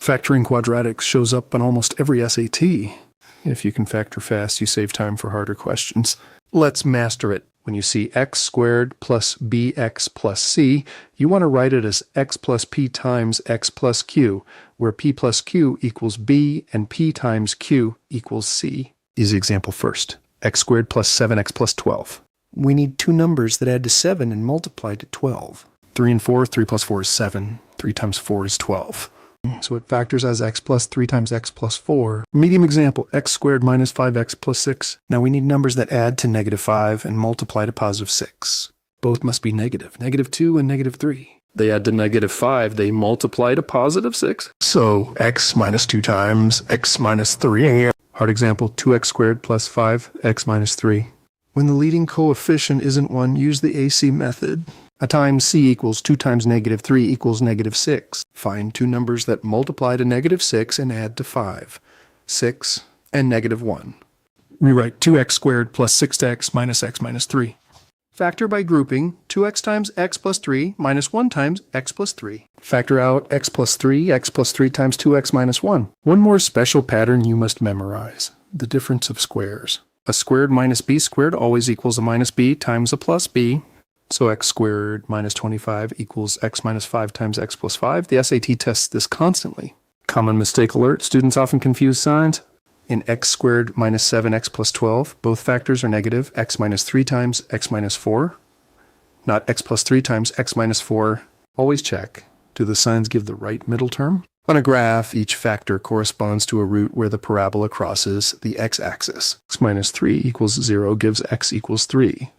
Factoring quadratics shows up on almost every SAT. If you can factor fast, you save time for harder questions. Let's master it. When you see x squared plus bx plus c, you want to write it as x plus p times x plus q, where p plus q equals b and p times q equals c. Easy example first. X squared plus 7x plus 12. We need two numbers that add to 7 and multiply to 12. 3 and 4, 3 plus 4 is 7. 3 times 4 is 12. So it factors as x plus 3 times x plus 4. Medium example, x squared minus 5x plus 6. Now we need numbers that add to negative 5 and multiply to positive 6. Both must be negative. Negative 2 and negative 3. They add to negative 5. They multiply to positive 6. So x minus 2 times x minus 3. Hard example, 2x squared plus 5x minus 3. When the leading coefficient isn't 1, use the AC method. A times c equals 2 times negative 3 equals negative 6. Find two numbers that multiply to negative 6 and add to 5. 6 and negative 1. Rewrite 2x squared plus 6x minus x minus 3. Factor by grouping 2x times x plus 3 minus 1 times x plus 3. Factor out x plus 3 times 2x minus 1. One more special pattern you must memorize. The difference of squares. A squared minus b squared always equals a minus b times a plus b. So x squared minus 25 equals x minus 5 times x plus 5. The SAT tests this constantly. Common mistake alert. Students often confuse signs. In x squared minus 7x plus 12, both factors are negative. X minus 3 times x minus 4. Not x plus 3 times x minus 4. Always check. Do the signs give the right middle term? On a graph, each factor corresponds to a root where the parabola crosses the x-axis. X minus 3 equals 0 gives x equals 3.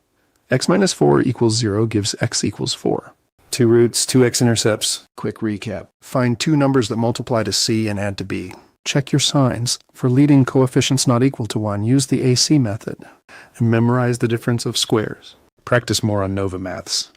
X minus 4 equals 0 gives x equals 4. Two roots, two x-intercepts. Quick recap. Find two numbers that multiply to c and add to b. Check your signs. For leading coefficients not equal to 1, use the AC method. And memorize the difference of squares. Practice more on NovaMaths.